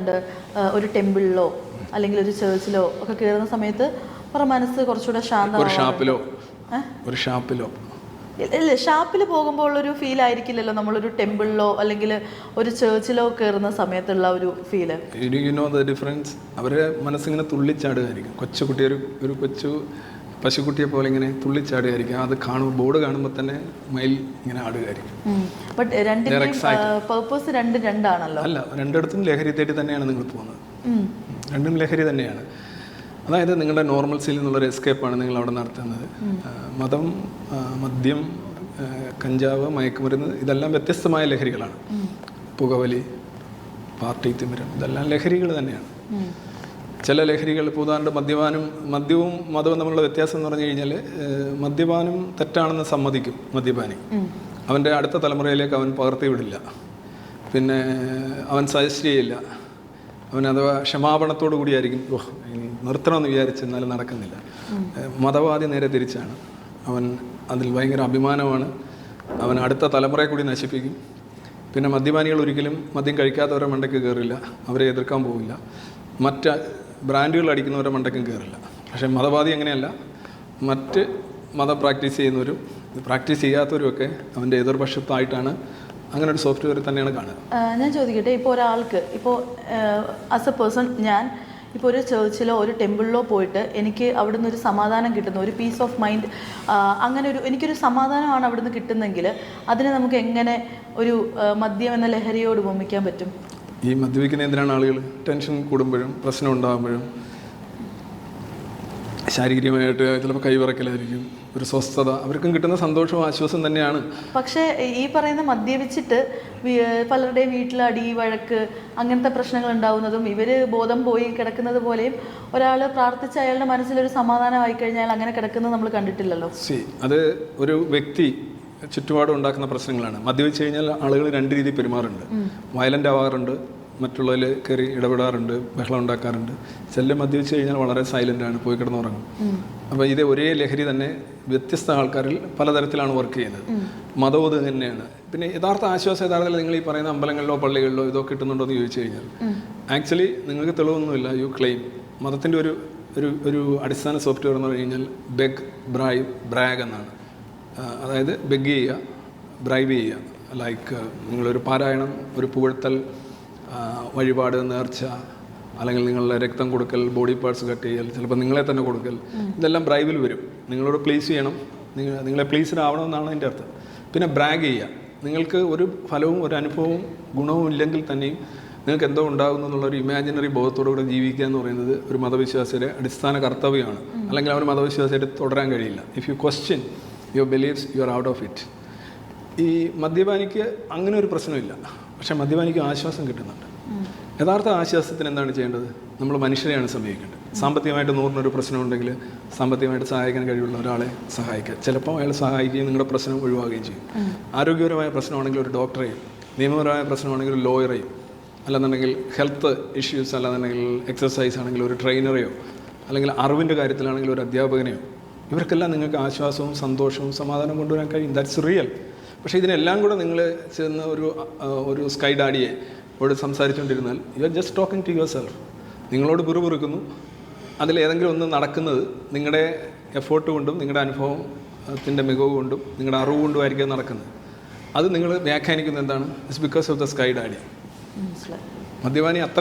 പറയാറുണ്ട് ഒരു ടെമ്പിളിലോ അല്ലെങ്കിൽ ഒരു ചേർച്ചിലോ ഒക്കെ കയറുന്ന സമയത്ത് അവരുടെ മനസ്സ് കുറച്ചുകൂടെ ശാന്തമാവാറുണ്ട്. ഒരു ഷാപ്പിലോ ഇല്ല, ഷാപ്പിൽ പോകുമ്പോൾ ഉള്ളൊരു ഫീൽ ആയിരിക്കില്ലല്ലോ നമ്മളൊരു ടെമ്പിളിലോ അല്ലെങ്കിൽ ഒരു ചേർച്ചിലോ കയറുന്ന സമയത്തുള്ള ഒരു feel. You know the difference. അവരുടെ മനസ്സിങ്ങനെ തുള്ളിച്ചാടുകയായിരിക്കും. കൊച്ചുകുട്ടി ഒരു കൊച്ചു പശുക്കുട്ടിയെ പോലെ ഇങ്ങനെ തുള്ളിച്ചാടുകയായിരിക്കും. അത് കാണുമ്പോൾ ബോർഡ് കാണുമ്പോൾ തന്നെ മയിൽ ഇങ്ങനെ ആടുകയായിരിക്കും. ബട്ട് രണ്ടിന്റെയും പർപ്പസ് രണ്ടാണല്ലോ. അല്ല, രണ്ടിടത്തും ലഹരി തേടി തന്നെയാണ് നിങ്ങൾ പോകുന്നത്. രണ്ടും ലഹരി തന്നെയാണ്. അതായത് നിങ്ങളുടെ നോർമൽസിൽ നിന്നുള്ളൊരു എസ്കേപ്പാണ് നിങ്ങൾ അവിടെ നടത്തുന്നത്. മതം, മദ്യം, കഞ്ചാവ്, മയക്കുമരുന്ന് ഇതെല്ലാം വ്യത്യസ്തമായ ലഹരികളാണ്. പുകവലി, പാർട്ടി തിമിരം, ഇതെല്ലാം ലഹരികൾ തന്നെയാണ്. ചില ലഹരികൾ, ഇപ്പോൾ ഉദാഹരണം മദ്യവും മതവും തമ്മിലുള്ള വ്യത്യാസം എന്ന് പറഞ്ഞു കഴിഞ്ഞാൽ മദ്യപാനം തെറ്റാണെന്ന് സമ്മതിക്കും മദ്യപാനി. അവൻ്റെ അടുത്ത തലമുറയിലേക്ക് അവൻ പകർത്തി വിടില്ല. പിന്നെ അവൻ സജസ്റ്റ് ചെയ്യില്ല. അവൻ അഥവാ ക്ഷമാപണത്തോടു കൂടിയായിരിക്കും നിർത്തണമെന്ന് വിചാരിച്ചെന്നാലും നടക്കുന്നില്ല. മതവാദി നേരെ തിരിച്ചാണ്. അവൻ അതിൽ ഭയങ്കര അഭിമാനമാണ്. അവൻ അടുത്ത തലമുറയെ കൂടി നശിപ്പിക്കും. പിന്നെ മദ്യപാനികൾ ഒരിക്കലും മദ്യം കഴിക്കാത്തവരെ മണ്ടയ്ക്ക് കയറില്ല, അവരെ എതിർക്കാൻ പോവില്ല. മറ്റ് ബ്രാൻഡുകൾ അടിക്കുന്നവരെ മണ്ടയ്ക്കും കയറില്ല. പക്ഷേ മതവാദി അങ്ങനെയല്ല. മറ്റ് മതം പ്രാക്ടീസ് ചെയ്യുന്നവരും പ്രാക്ടീസ് ചെയ്യാത്തവരുമൊക്കെ അവൻ്റെ എതിർപക്ഷത്തായിട്ടാണ്. അങ്ങനെ ഒരു സോഫ്റ്റ്വെയർ തന്നെയാണ് കാണുക. ഞാൻ ചോദിക്കട്ടെ, ഇപ്പോൾ ഒരാൾക്ക് ഇപ്പോൾ ആസ് എ പേഴ്സൺ ഞാൻ ഇപ്പോൾ ഒരു ചേർച്ചിലോ ഒരു ടെമ്പിളിലോ പോയിട്ട് എനിക്ക് അവിടുന്ന് ഒരു സമാധാനം കിട്ടുന്നു, ഒരു പീസ് ഓഫ് മൈൻഡ്, അങ്ങനെ എനിക്കൊരു സമാധാനമാണ് അവിടുന്ന് കിട്ടുന്നെങ്കിൽ അതിനെ നമുക്ക് എങ്ങനെ ഒരു മദ്യം എന്ന ലഹരിയോട് ഉപമിക്കാൻ പറ്റും? ഈ മദ്യപിക്കുന്ന എന്തിനാണ് ആളുകൾ ടെൻഷൻ കൂടുമ്പോഴും പ്രശ്നം ഉണ്ടാകുമ്പോഴും ശാരീരികമായിട്ട് ചിലപ്പോൾ കൈവിറക്കലായിരിക്കും, ഒരു സ്വസ്ഥത, അവർക്കും കിട്ടുന്ന സന്തോഷവും ആശ്വാസം തന്നെയാണ്. പക്ഷേ ഈ പറയുന്ന മദ്യപിച്ചിട്ട് പലരുടെയും വീട്ടിൽ അടി വഴക്ക് അങ്ങനത്തെ പ്രശ്നങ്ങൾ ഉണ്ടാവുന്നതും ഇവർ ബോധം പോയി കിടക്കുന്നത് പോലെയും ഒരാൾ പ്രാർത്ഥിച്ച് അയാളുടെ മനസ്സിലൊരു സമാധാനമായി കഴിഞ്ഞാൽ അങ്ങനെ കിടക്കുന്നത് നമ്മൾ കണ്ടിട്ടില്ലല്ലോ. അത് ഒരു വ്യക്തി ചുറ്റുപാടും ഉണ്ടാക്കുന്ന പ്രശ്നങ്ങളാണ്. മദ്യപിച്ച് കഴിഞ്ഞാൽ ആളുകൾ രണ്ട് രീതിയിൽ പെരുമാറുന്നുണ്ട്. വയലൻ്റ് ആവാറുണ്ട്, മറ്റുള്ളവരിൽ കയറി ഇടപെടാറുണ്ട്, ബഹളം ഉണ്ടാക്കാറുണ്ട്. ചില മദ്യപിച്ച് കഴിഞ്ഞാൽ വളരെ സൈലൻ്റാണ്, പോയി കിടന്നുറങ്ങും. അപ്പോൾ ഇത് ഒരേ ലഹരി തന്നെ വ്യത്യസ്ത ആൾക്കാരിൽ പലതരത്തിലാണ് വർക്ക് ചെയ്യുന്നത്. മതവും ഇത് തന്നെയാണ്. പിന്നെ യഥാർത്ഥ ആശ്വാസം യഥാർത്ഥത്തിൽ നിങ്ങൾ ഈ പറയുന്ന അമ്പലങ്ങളിലോ പള്ളികളിലോ ഇതോ കിട്ടുന്നുണ്ടോ എന്ന് ചോദിച്ചു കഴിഞ്ഞാൽ ആക്ച്വലി നിങ്ങൾക്ക് തെളിവൊന്നുമില്ല. U claim. മതത്തിൻ്റെ ഒരു അടിസ്ഥാന സോഫ്റ്റ്വെയർ എന്ന് പറഞ്ഞു കഴിഞ്ഞാൽ ബെഗ്, ബ്രൈബ്, ബ്രാഗ് എന്നാണ്. അതായത് ബെഗ് ചെയ്യുക, ബ്രൈബ് ചെയ്യുക. ലൈക്ക് നിങ്ങളൊരു പാരായണം, ഒരു പുകഴ്ത്തൽ, വഴിപാട്, നേർച്ച, അല്ലെങ്കിൽ നിങ്ങളുടെ രക്തം കൊടുക്കൽ, ബോഡി പാർട്സ് കട്ട് ചെയ്യൽ, ചിലപ്പോൾ നിങ്ങളെ തന്നെ കൊടുക്കൽ, ഇതെല്ലാം ബ്രൈബിൽ വരും. നിങ്ങളോട് പ്ലീസ് ചെയ്യണം, നിങ്ങളെ പ്ലീസ്ഡ് ആവണമെന്നാണ് അതിൻ്റെ അർത്ഥം. പിന്നെ ബ്രാഗ് ചെയ്യുക. നിങ്ങൾക്ക് ഒരു ഫലവും ഒരു അനുഭവവും ഗുണവും ഇല്ലെങ്കിൽ തന്നെയും നിങ്ങൾക്ക് എന്തോ ഉണ്ടാകുന്നു എന്നുള്ളൊരു ഇമാജിനറി ബോധത്തോടുകൂടെ ജീവിക്കുക എന്ന് പറയുന്നത് ഒരു മതവിശ്വാസിയുടെ അടിസ്ഥാന കർത്തവ്യമാണ്. അല്ലെങ്കിൽ അവന് മതവിശ്വാസിയായിട്ട് തുടരാൻ കഴിയില്ല. If you question your believes you are out of it. ഈ മദ്യപാനിക്ക് അങ്ങനെ ഒരു പ്രശ്നമില്ല. പക്ഷേ മദ്യപാനിക്ക് ആശ്വാസം കിട്ടുന്നുണ്ട്. യഥാർത്ഥ ആശ്വാസത്തിന് എന്താണ് ചെയ്യേണ്ടത്? നമ്മൾ മനുഷ്യരെയാണ് സമീപിക്കേണ്ടത്. സാമ്പത്തികമായിട്ട് 100-നൊരു പ്രശ്നമുണ്ടെങ്കിൽ സാമ്പത്തികമായിട്ട് സഹായിക്കാൻ കഴിവുള്ള ഒരാളെ സഹായിക്കുക. ചിലപ്പോൾ അയാൾ സഹായിക്കുകയും നിങ്ങളുടെ പ്രശ്നം ഒഴിവാക്കുകയും ചെയ്യും. ആരോഗ്യപരമായ പ്രശ്നമാണെങ്കിൽ ഒരു ഡോക്ടറെയും, നിയമപരമായ പ്രശ്നമാണെങ്കിൽ ഒരു ലോയറെയും, അല്ലെന്നുണ്ടെങ്കിൽ ഹെൽത്ത് ഇഷ്യൂസ്, അല്ലാന്നുണ്ടെങ്കിൽ എക്സസൈസ് ആണെങ്കിൽ ഒരു ട്രെയിനറെയോ, അല്ലെങ്കിൽ അറിവിൻ്റെ കാര്യത്തിലാണെങ്കിൽ ഒരു അധ്യാപകനെയോ, ഇവർക്കെല്ലാം നിങ്ങൾക്ക് ആശ്വാസവും സന്തോഷവും സമാധാനം കൊണ്ടുവരാൻ കഴിയും. That's real. പക്ഷേ ഇതിനെല്ലാം കൂടെ നിങ്ങൾ ചെന്ന് ഒരു സ്കൈ ഡാഡിയെ ഓട് സംസാരിച്ചുകൊണ്ടിരുന്നാൽ you are just talking to yourself. നിങ്ങളോട് പിറുപിറുക്കുന്നു. അതിലേതെങ്കിലും ഒന്ന് നടക്കുന്നത് നിങ്ങളുടെ എഫേർട്ട് കൊണ്ടും നിങ്ങളുടെ അനുഭവത്തിൻ്റെ മികവ് കൊണ്ടും നിങ്ങളുടെ അറിവ് കൊണ്ടുമായിരിക്കും നടക്കുന്നത്. അത് നിങ്ങൾ വ്യാഖ്യാനിക്കുന്നത് എന്താണ്? It's because of the sky daddy. മദ്യപാനി അത്ര